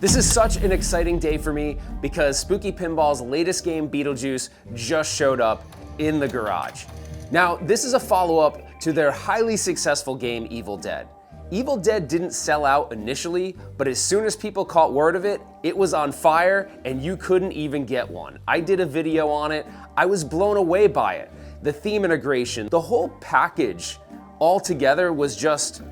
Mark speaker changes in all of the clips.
Speaker 1: This is such an exciting day for me because Spooky Pinball's latest game, Beetlejuice, just showed up in the garage. Now, this is a follow-up to their highly successful game, Evil Dead. Evil Dead didn't sell out initially, but as soon as people caught word of it, it was on fire and you couldn't even get one. I did a video on it. I was blown away by it. The theme integration, the whole package altogether was just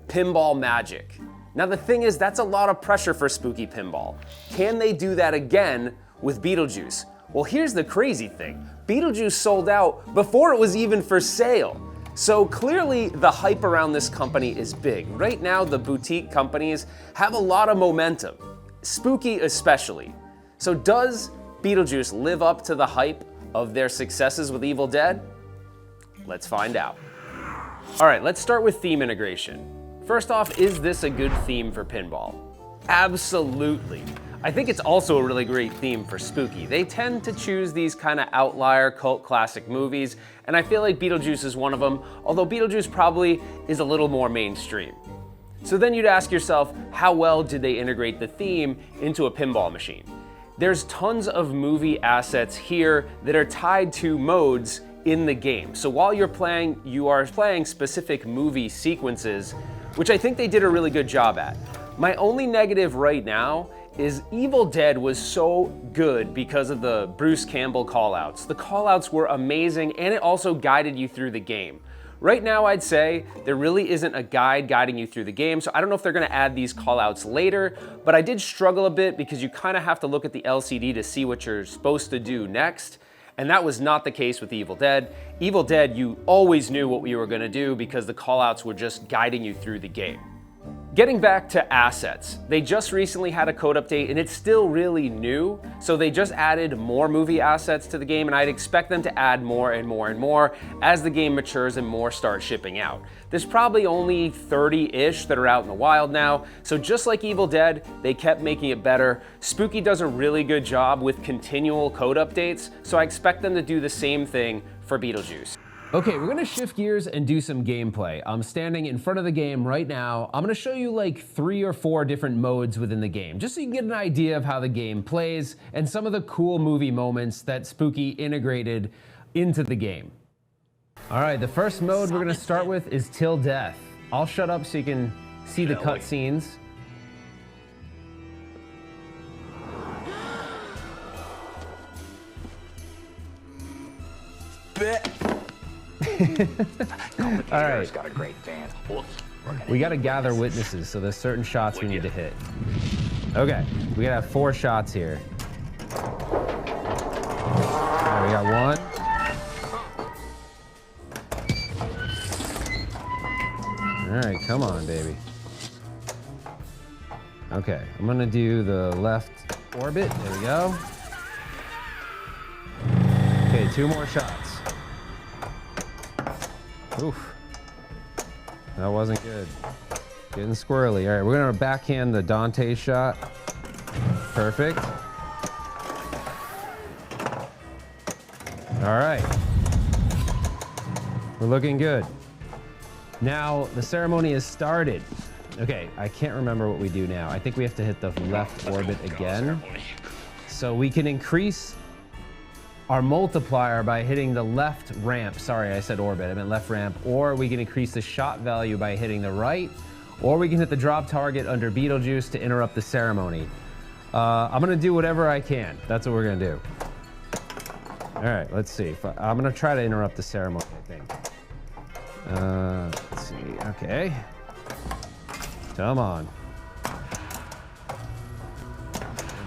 Speaker 1: pinball magic. Now the thing is, that's a lot of pressure for Spooky Pinball. Can they do that again with Beetlejuice? Well, here's the crazy thing. Beetlejuice sold out before it was even for sale. So clearly the hype around this company is big. Right now, the boutique companies have a lot of momentum, Spooky especially. So does Beetlejuice live up to the hype of their successes with Evil Dead? Let's find out. All right, let's start with theme integration. First off, is this a good theme for pinball? Absolutely. I think it's also a really great theme for Spooky. They tend to choose these kind of outlier cult classic movies, and I feel like Beetlejuice is one of them, although Beetlejuice probably is a little more mainstream. So then you'd ask yourself, how well did they integrate the theme into a pinball machine? There's tons of movie assets here that are tied to modes in the game. So while you're playing, you are playing specific movie sequences, which I think they did a really good job at. My only negative right now is Evil Dead was so good because of the Bruce Campbell callouts. The callouts were amazing and it also guided you through the game. Right now I'd say there really isn't a guide guiding you through the game, so I don't know if they're gonna add these callouts later, but I did struggle a bit because you kind of have to look at the LCD to see what you're supposed to do next. And that was not the case with Evil Dead. Evil Dead, you always knew what you were gonna do because the callouts were just guiding you through the game. Getting back to assets, they just recently had a code update and it's still really new, so they just added more movie assets to the game and I'd expect them to add more and more and more as the game matures and more start shipping out. There's probably only 30-ish that are out in the wild now, so just like Evil Dead, they kept making it better. Spooky does a really good job with continual code updates, so I expect them to do the same thing for Beetlejuice. Okay, we're gonna shift gears and do some gameplay. I'm standing in front of the game right now. I'm gonna show you like 3 or 4 different modes within the game, just so you can get an idea of how the game plays and some of the cool movie moments that Spooky integrated into the game. All right, the first mode we're gonna start with is Till Death. I'll shut up so you can see the cutscenes. All right. Got a great fan. We got to gather witnesses, so there's certain shots we need to hit. Okay, we gotta have 4 shots here. All right, we got 1. All right, come on, baby. Okay, I'm gonna do the left orbit. There we go. Okay, 2 more shots. Oof. That wasn't good. Getting squirrely. All right, we're gonna backhand the Dante shot. Perfect. All right. We're looking good. Now, the ceremony has started. Okay, I can't remember what we do now. I think we have to hit the left orbit again. So we can increase our multiplier by hitting the left ramp. Sorry, I said orbit, I meant left ramp. Or we can increase the shot value by hitting the right, or we can hit the drop target under Beetlejuice to interrupt the ceremony. I'm gonna do whatever I can. That's what we're gonna do. All right, let's see. I'm gonna try to interrupt the ceremony, I think. Let's see, okay. Come on.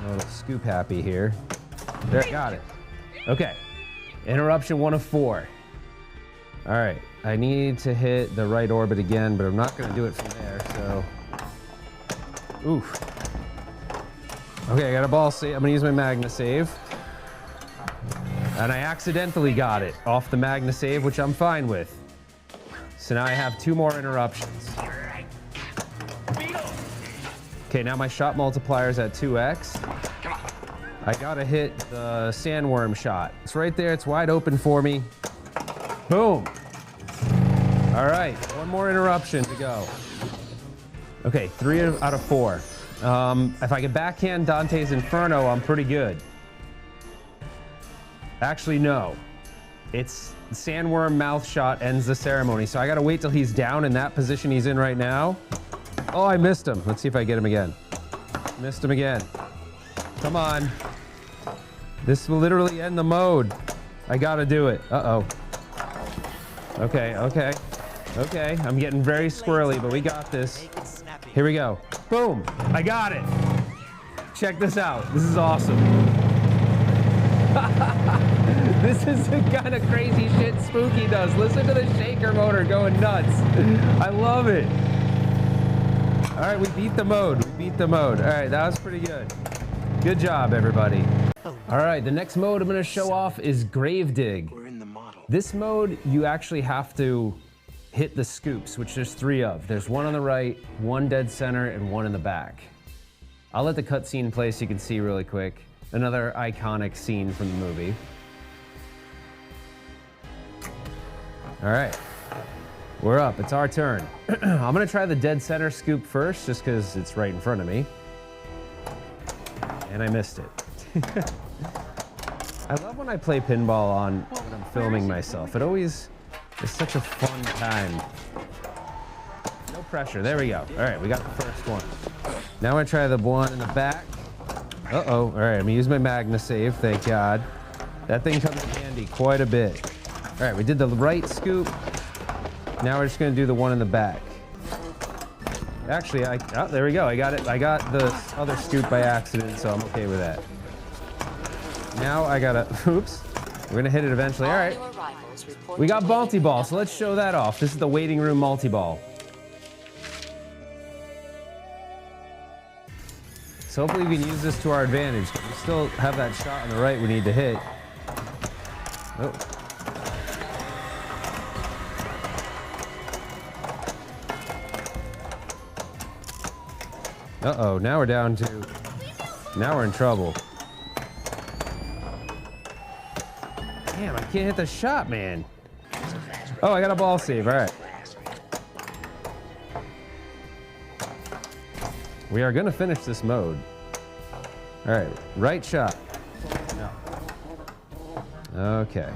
Speaker 1: A little scoop happy here. There, got it. Okay, interruption 1 of 4. All right, I need to hit the right orbit again, but I'm not gonna do it from there, so. Oof. Okay, I got a ball save. I'm gonna use my Magna save. And I accidentally got it off the Magna save, which I'm fine with. So now I have 2 more interruptions. Okay, now my shot multiplier is at 2x. I gotta hit the Sandworm shot. It's right there, it's wide open for me. Boom. All right, 1 more interruption to go. Okay, 3 out of 4. If I can backhand Dante's Inferno, I'm pretty good. Actually, no. It's Sandworm mouth shot ends the ceremony, so I gotta wait till he's down in that position he's in right now. Oh, I missed him. Let's see if I get him again. Missed him again. Come on. This will literally end the mode. I gotta do it. Uh-oh. Okay, okay. Okay, I'm getting very squirrely, but we got this. Here we go. Boom! I got it! Check this out. This is awesome. This is the kind of crazy shit Spooky does. Listen to the shaker motor going nuts. I love it. All right, we beat the mode. We beat the mode. All right, that was pretty good. Good job, everybody. All right, the next mode I'm gonna show off is Grave Dig.
Speaker 2: We're in the model.
Speaker 1: This mode, you actually have to hit the scoops, which there's 3 of. There's one on the right, one dead center, and one in the back. I'll let the cutscene play so you can see really quick. Another iconic scene from the movie. All right, we're up, it's our turn. I'm gonna try the dead center scoop first, just because it's right in front of me. And I missed it. I love when I play pinball when I'm filming myself. It always is such a fun time. No pressure, there we go. All right, we got the first one. Now I'm gonna try the one in the back. Uh-oh, all right, I'm gonna use my Magna save, thank God. That thing comes in handy quite a bit. All right, we did the right scoop. Now we're just gonna do the one in the back. Actually, oh, there we go, I got it. I got the other scoop by accident, so I'm okay with that. Now I gotta, oops. We're gonna hit it eventually, all right. We got multi-ball, so let's show that off. This is the waiting room multi-ball. So hopefully we can use this to our advantage. We still have that shot on the right we need to hit. Oh. Uh-oh, now we're down to, now we're in trouble. Damn, I can't hit the shot, man. Oh, I got a ball save, all right. We are gonna finish this mode. All right, right shot. No. Okay.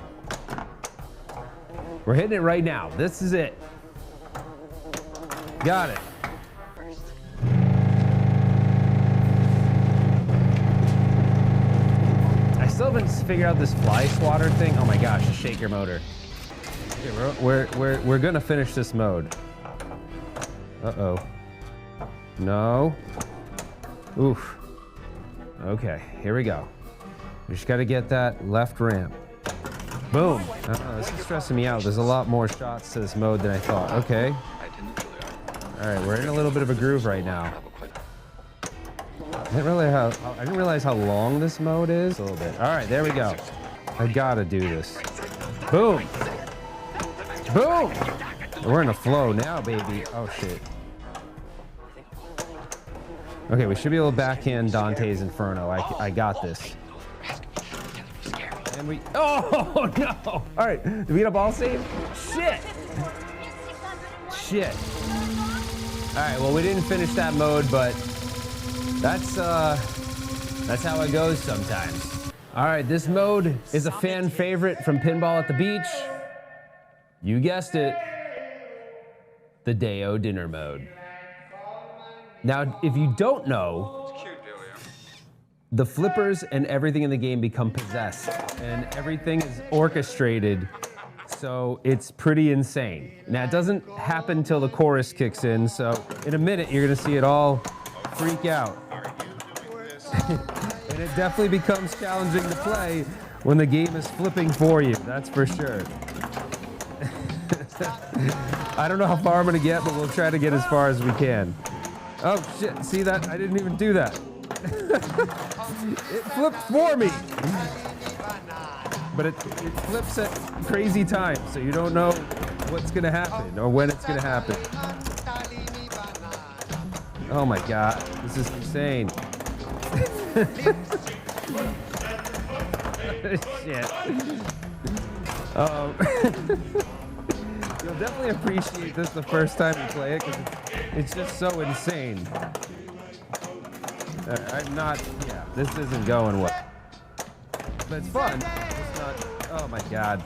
Speaker 1: We're hitting it right now. This is it. Got it. I still haven't figured out this fly swatter thing. Oh my gosh, the shaker motor. Okay, we're gonna finish this mode. Uh-oh. No. Oof. Okay, here we go. We just gotta get that left ramp. Boom. This is stressing me out. There's a lot more shots to this mode than I thought. Okay. All right, we're in a little bit of a groove right now. I didn't realize how long this mode is. A little bit. All right, there we go. I gotta do this. Boom. Boom. We're in a flow now, baby. Oh shit. Okay, we should be able to backhand Dante's Inferno. I got this. And we, oh no! All right, did we get a ball save? Shit! Shit. All right, well, we didn't finish that mode, but that's how it goes sometimes. All right, this mode is a fan favorite from Pinball at the Beach. You guessed it, the Day-O dinner mode. Now, if you don't know, the flippers and everything in the game become possessed, and everything is orchestrated, so it's pretty insane. Now, it doesn't happen until the chorus kicks in, so in a minute, you're gonna see it all freak out. And it definitely becomes challenging to play when the game is flipping for you, that's for sure. I don't know how far I'm gonna get, but we'll try to get as far as we can. Oh shit, see that? I didn't even do that. It flipped for me. But it flips at crazy times, so you don't know what's gonna happen or when it's gonna happen. Oh my God, this is insane. Shit. You'll definitely appreciate this the first time you play it, because it's just so insane.
Speaker 2: I'm not, yeah, this isn't going well. But it's fun. It's not, oh my God.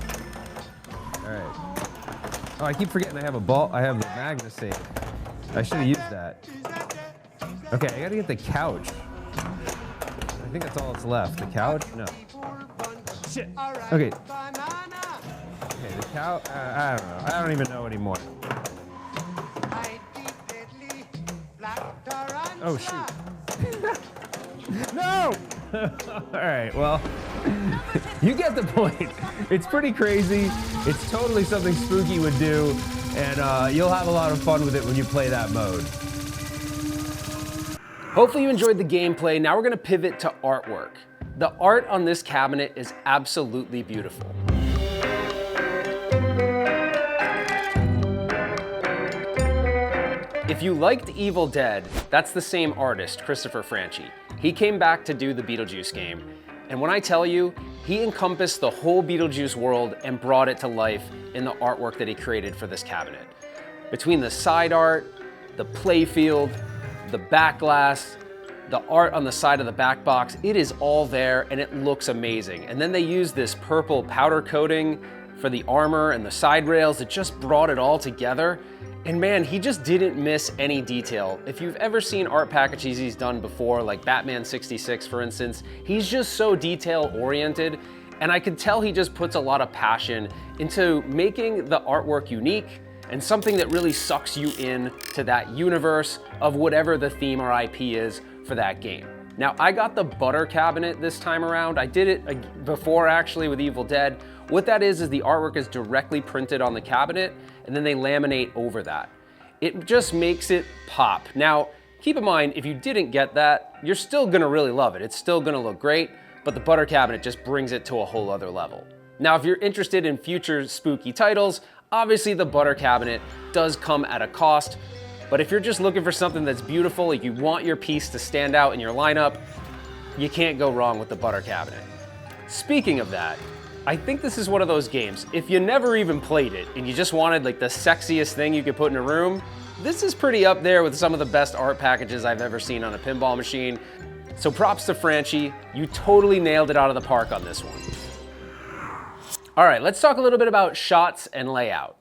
Speaker 2: All right. Oh, I keep forgetting I have a ball. I have the Magna save. I should have used that. Okay, I gotta get the couch. I think that's all that's left. The couch? No. Shit. Okay. Okay, the couch. I don't know. I don't even know anymore. Oh shoot. No! All right, well, you get the point. It's pretty crazy. It's totally something Spooky would do, and you'll have a lot of fun with it when you play that mode.
Speaker 1: Hopefully you enjoyed the gameplay. Now we're gonna pivot to artwork. The art on this cabinet is absolutely beautiful. If you liked Evil Dead, that's the same artist, Christopher Franchi. He came back to do the Beetlejuice game, and when I tell you, he encompassed the whole Beetlejuice world and brought it to life in the artwork that he created for this cabinet. Between the side art, the playfield, the back glass, the art on the side of the back box, it is all there and it looks amazing. And then they used this purple powder coating for the armor and the side rails. It just brought it all together. And man, he just didn't miss any detail. If you've ever seen art packages he's done before, like Batman 66, for instance, he's just so detail oriented. And I could tell he just puts a lot of passion into making the artwork unique and something that really sucks you in to that universe of whatever the theme or IP is for that game. Now, I got the butter cabinet this time around. I did it before actually with Evil Dead. What that is the artwork is directly printed on the cabinet and then they laminate over that. It just makes it pop. Now, keep in mind, if you didn't get that, you're still gonna really love it. It's still gonna look great, but the butter cabinet just brings it to a whole other level. Now, if you're interested in future Spooky titles, obviously the butter cabinet does come at a cost, but if you're just looking for something that's beautiful, like you want your piece to stand out in your lineup, you can't go wrong with the butter cabinet. Speaking of that, I think this is one of those games, if you never even played it and you just wanted like the sexiest thing you could put in a room, this is pretty up there with some of the best art packages I've ever seen on a pinball machine. So props to Franchi, you totally nailed it out of the park on this one. All right, let's talk a little bit about shots and layout.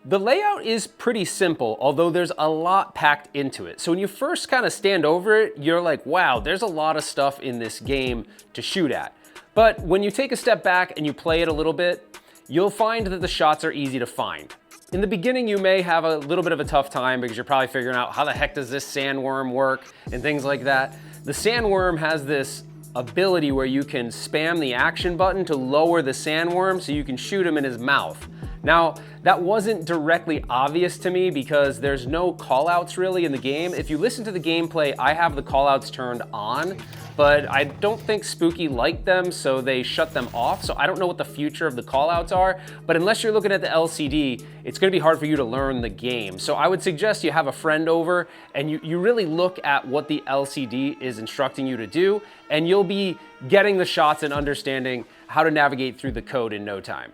Speaker 1: The layout is pretty simple, although there's a lot packed into it. So when you first kind of stand over it, you're like, wow, there's a lot of stuff in this game to shoot at. But when you take a step back and you play it a little bit, you'll find that the shots are easy to find. In the beginning, you may have a little bit of a tough time because you're probably figuring out how the heck does this sandworm work and things like that. The sandworm has this ability where you can spam the action button to lower the sandworm so you can shoot him in his mouth. Now, that wasn't directly obvious to me because there's no callouts really in the game. If you listen to the gameplay, I have the callouts turned on, but I don't think Spooky liked them, so they shut them off. So I don't know what the future of the callouts are, but unless you're looking at the LCD, it's gonna be hard for you to learn the game. So I would suggest you have a friend over and you really look at what the LCD is instructing you to do, and you'll be getting the shots and understanding how to navigate through the code in no time.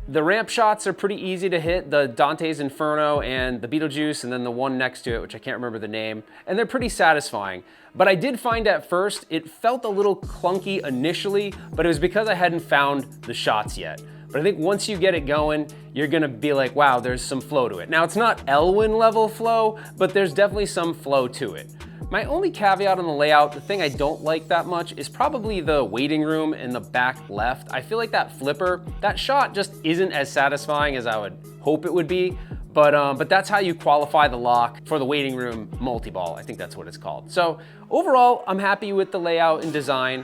Speaker 1: The ramp shots are pretty easy to hit, the Dante's Inferno and the Beetlejuice, and then the one next to it, which I can't remember the name, and they're pretty satisfying. But I did find at first, it felt a little clunky initially, but it was because I hadn't found the shots yet. But I think once you get it going, you're gonna be like, wow, there's some flow to it. Now, it's not Elwyn level flow, but there's definitely some flow to it. My only caveat on the layout, the thing I don't like that much, is probably the waiting room in the back left. I feel like that flipper, that shot just isn't as satisfying as I would hope it would be, but that's how you qualify the lock for the waiting room multi-ball. I think that's what it's called. So overall, I'm happy with the layout and design.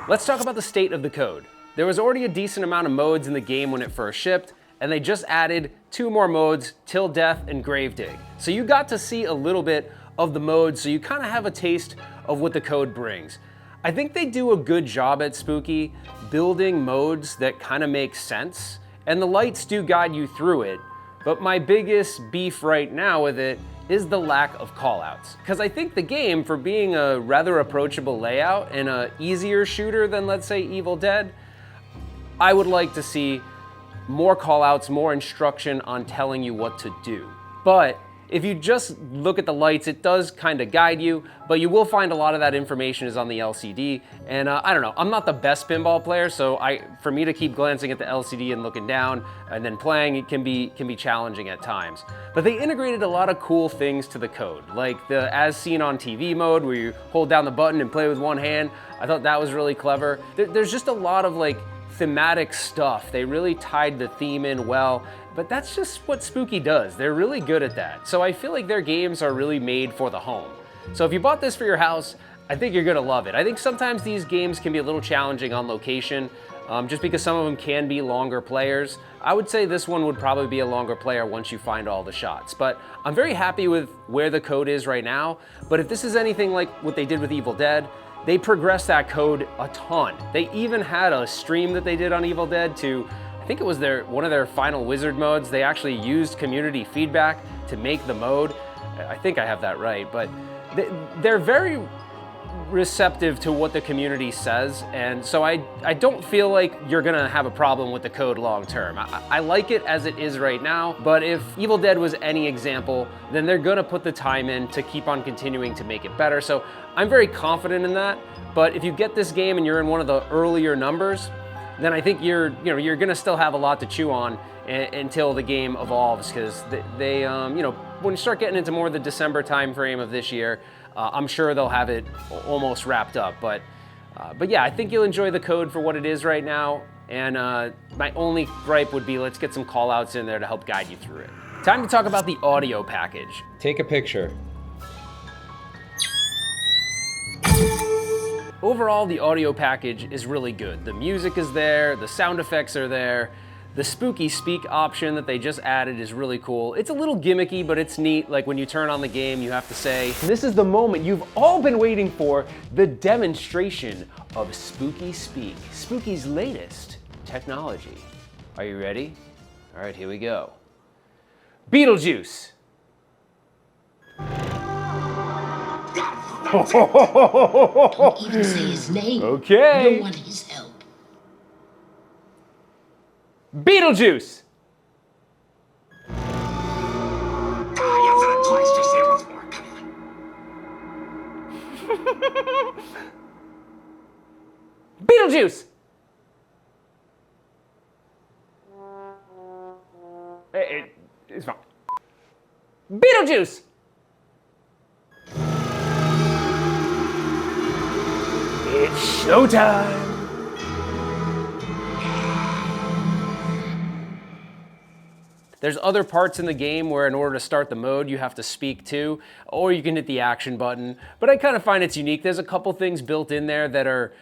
Speaker 1: Let's talk about the state of the code. There was already a decent amount of modes in the game when it first shipped, and they just added 2 more modes, Till Death and Grave Dig. So you got to see a little bit of the modes, so you kind of have a taste of what the code brings. I think they do a good job at Spooky building modes that kind of make sense, and the lights do guide you through it, but my biggest beef right now with it is the lack of callouts. Because I think the game, for being a rather approachable layout and a easier shooter than, let's say, Evil Dead, I would like to see more callouts, more instruction on telling you what to do. But if you just look at the lights, it does kind of guide you, but you will find a lot of that information is on the LCD. And I don't know, I'm not the best pinball player, so for me to keep glancing at the LCD and looking down and then playing, it can be challenging at times. But they integrated a lot of cool things to the code, like the as seen on TV mode where you hold down the button and play with one hand. I thought that was really clever. There's just a lot of like thematic stuff. They really tied the theme in well, but that's just what Spooky does. They're really good at that. So I feel like their games are really made for the home. So if you bought this for your house, I think you're gonna love it. I think sometimes these games can be a little challenging on location, just because some of them can be longer players. I would say this one would probably be a longer player once you find all the shots. But I'm very happy with where the code is right now. But if this is anything like what they did with Evil Dead, they progressed that code a ton. They even had a stream that they did on Evil Dead to, I think it was one of their final wizard modes. They actually used community feedback to make the mode. I think I have that right, but they're very receptive to what the community says, and so I don't feel like you're gonna have a problem with the code long term. I like it as it is right now, but if Evil Dead was any example, then they're gonna put the time in to keep on continuing to make it better. So I'm very confident in that, but if you get this game and you're in one of the earlier numbers, then I think you're gonna still have a lot to chew on until the game evolves, because they when you start getting into more of the December time frame of this year, I'm sure they'll have it almost wrapped up. But yeah, I think you'll enjoy the code for what it is right now. And my only gripe would be, let's get some callouts in there to help guide you through it. Time to talk about the audio package.
Speaker 2: Take a picture.
Speaker 1: Overall, the audio package is really good. The music is there, the sound effects are there. The Spooky Speak option that they just added is really cool. It's a little gimmicky, but it's neat. Like when you turn on the game, you have to say, this is the moment you've all been waiting for, the demonstration of Spooky Speak, Spooky's latest technology. Are you ready? All right, here we go. Beetlejuice.
Speaker 3: Don't even say his name.
Speaker 1: Okay.
Speaker 3: You don't want his help.
Speaker 1: Beetlejuice.
Speaker 3: You have it twice. Just say it once more. Come on.
Speaker 1: Beetlejuice. It's fine. Beetlejuice. It's showtime. There's other parts in the game where in order to start the mode, you have to speak too, or you can hit the action button. But I kind of find it's unique. There's a couple things built in there that are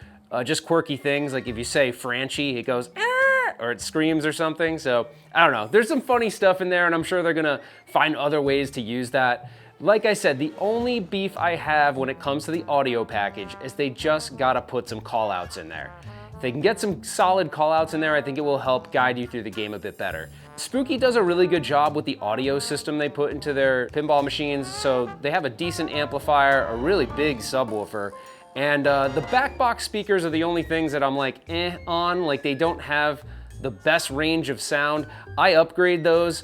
Speaker 1: just quirky things. Like if you say Franchi, it goes, ah, or it screams or something. So I don't know. There's some funny stuff in there, and I'm sure they're gonna find other ways to use that. Like I said, the only beef I have when it comes to the audio package is they just gotta put some callouts in there. If they can get some solid callouts in there, I think it will help guide you through the game a bit better. Spooky does a really good job with the audio system they put into their pinball machines. So they have a decent amplifier, a really big subwoofer, and the back box speakers are the only things that I'm like on. Like they don't have the best range of sound. I upgrade those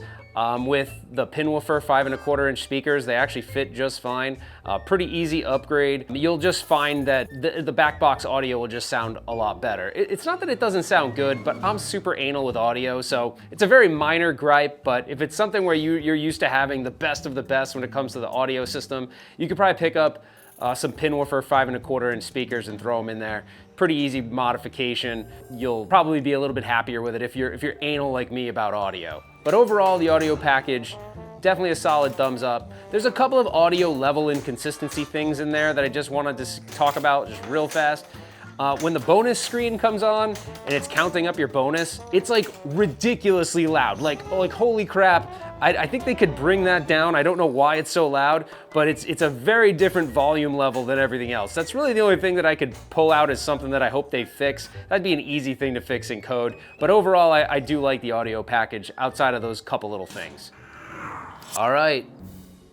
Speaker 1: with the Pinwoofer 5¼ inch speakers. They actually fit just fine. Pretty easy upgrade. You'll just find that the back box audio will just sound a lot better. It's not that it doesn't sound good, but I'm super anal with audio, so it's a very minor gripe, but if it's something where you're used to having the best of the best when it comes to the audio system, you could probably pick up some Pinwoofer 5¼ inch speakers and throw them in there. Pretty easy modification. You'll probably be a little bit happier with it if you're anal like me about audio. But overall, the audio package, definitely a solid thumbs up. There's a couple of audio level inconsistency things in there that I just wanted to talk about just real fast. When the bonus screen comes on and it's counting up your bonus, it's like ridiculously loud. Like holy crap. I think they could bring that down. I don't know why it's so loud, but it's a very different volume level than everything else. That's really the only thing that I could pull out as something that I hope they fix. That'd be an easy thing to fix in code. But overall, I do like the audio package outside of those couple little things. All right,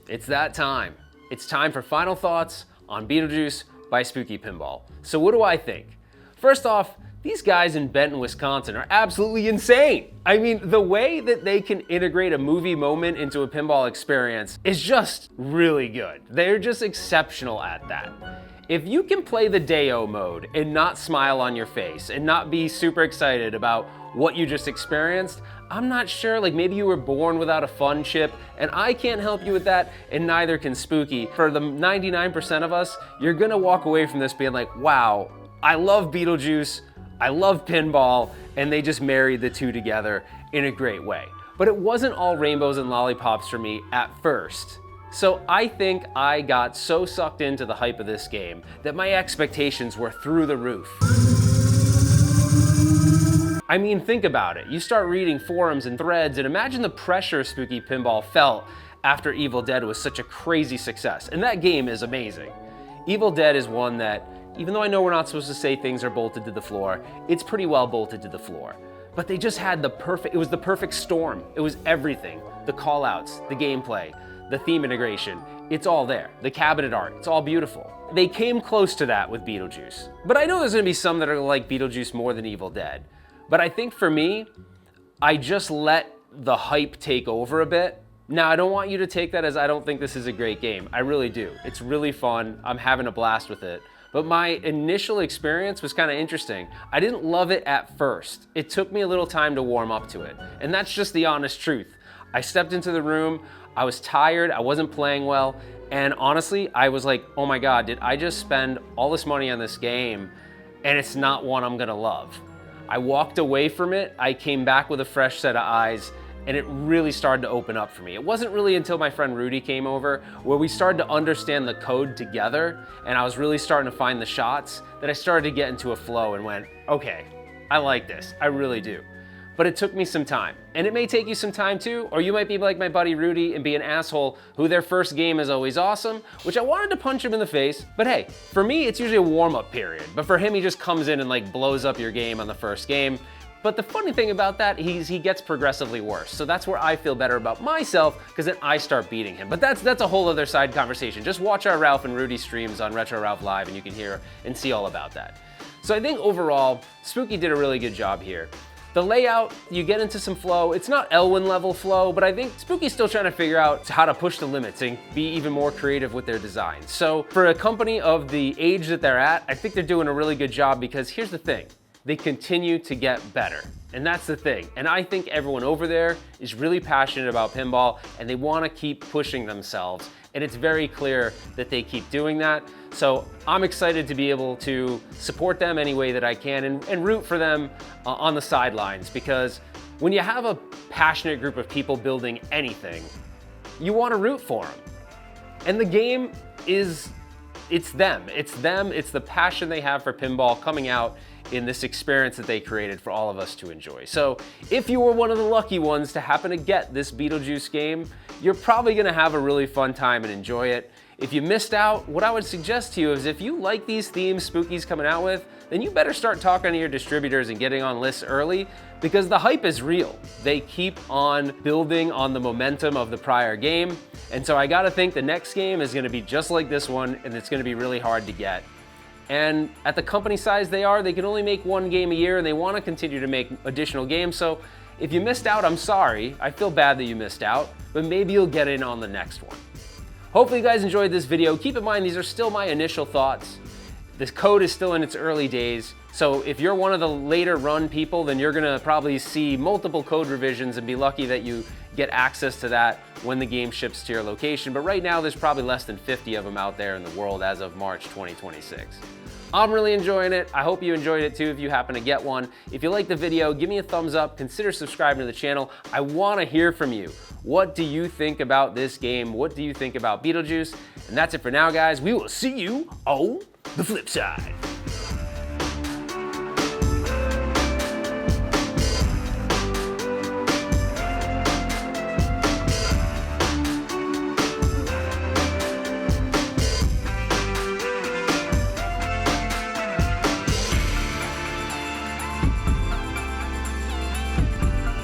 Speaker 1: it's that time. It's time for final thoughts on Beetlejuice by Spooky Pinball. So what do I think? First off, These guys in Benton, Wisconsin are absolutely insane. I mean, the way that they can integrate a movie moment into a pinball experience is just really good. They're just exceptional at that. If you can play the Deo mode and not smile on your face and not be super excited about what you just experienced, I'm not sure, like maybe you were born without a fun chip, and I can't help you with that, and neither can Spooky. For the 99% of us, you're gonna walk away from this being like, wow, I love Beetlejuice, I love pinball, and they just married the two together in a great way. But it wasn't all rainbows and lollipops for me at first. So I think I got so sucked into the hype of this game that my expectations were through the roof. I mean, think about it. You start reading forums and threads and imagine the pressure Spooky Pinball felt after Evil Dead was such a crazy success. And that game is amazing. Evil Dead is one that, even though I know we're not supposed to say things are bolted to the floor, it's pretty well bolted to the floor. But they just had it was the perfect storm. It was everything. The callouts, the gameplay, the theme integration, it's all there. The cabinet art, it's all beautiful. They came close to that with Beetlejuice. But I know there's gonna be some that are like Beetlejuice more than Evil Dead. But I think for me, I just let the hype take over a bit. Now, I don't want you to take that as I don't think this is a great game. I really do. It's really fun. I'm having a blast with it. But my initial experience was kind of interesting. I didn't love it at first. It took me a little time to warm up to it. And that's just the honest truth. I stepped into the room, I was tired, I wasn't playing well, and honestly, I was like, oh my God, did I just spend all this money on this game and it's not one I'm gonna love? I walked away from it, I came back with a fresh set of eyes, and it really started to open up for me. It wasn't really until my friend Rudy came over where we started to understand the code together, and I was really starting to find the shots, that I started to get into a flow and went, okay, I like this, I really do. But it took me some time. And it may take you some time too, or you might be like my buddy Rudy and be an asshole who their first game is always awesome, which I wanted to punch him in the face, but hey, for me, it's usually a warm-up period. But for him, he just comes in and like blows up your game on the first game. But the funny thing about that, he gets progressively worse. So that's where I feel better about myself, because then I start beating him. But that's a whole other side conversation. Just watch our Ralph and Rudy streams on Retro Ralph Live and you can hear and see all about that. So I think overall, Spooky did a really good job here. The layout, you get into some flow. It's not Elwyn level flow, but I think Spooky's still trying to figure out how to push the limits and be even more creative with their designs. So for a company of the age that they're at, I think they're doing a really good job, because here's the thing, they continue to get better. And that's the thing. And I think everyone over there is really passionate about pinball and they want to keep pushing themselves. And it's very clear that they keep doing that. So I'm excited to be able to support them any way that I can and root for them on the sidelines, because when you have a passionate group of people building anything, you want to root for them. And the game is, it's them, it's the passion they have for pinball coming out in this experience that they created for all of us to enjoy. So if you were one of the lucky ones to happen to get this Beetlejuice game, you're probably gonna have a really fun time and enjoy it. If you missed out, what I would suggest to you is if you like these themes Spooky's coming out with, then you better start talking to your distributors and getting on lists early, because the hype is real. They keep on building on the momentum of the prior game. And so I gotta think the next game is gonna be just like this one, and it's gonna be really hard to get. And at the company size they are, they can only make one game a year and they want to continue to make additional games. So if you missed out, I'm sorry. I feel bad that you missed out, but maybe you'll get in on the next one. Hopefully you guys enjoyed this video. Keep in mind, these are still my initial thoughts. This code is still in its early days. So if you're one of the later run people, then you're gonna probably see multiple code revisions and be lucky that you get access to that when the game ships to your location. But right now, there's probably less than 50 of them out there in the world as of March 2026. I'm really enjoying it. I hope you enjoyed it too if you happen to get one. If you liked the video, give me a thumbs up, consider subscribing to the channel. I wanna hear from you. What do you think about this game? What do you think about Beetlejuice? And that's it for now, guys. We will see you on the flip side.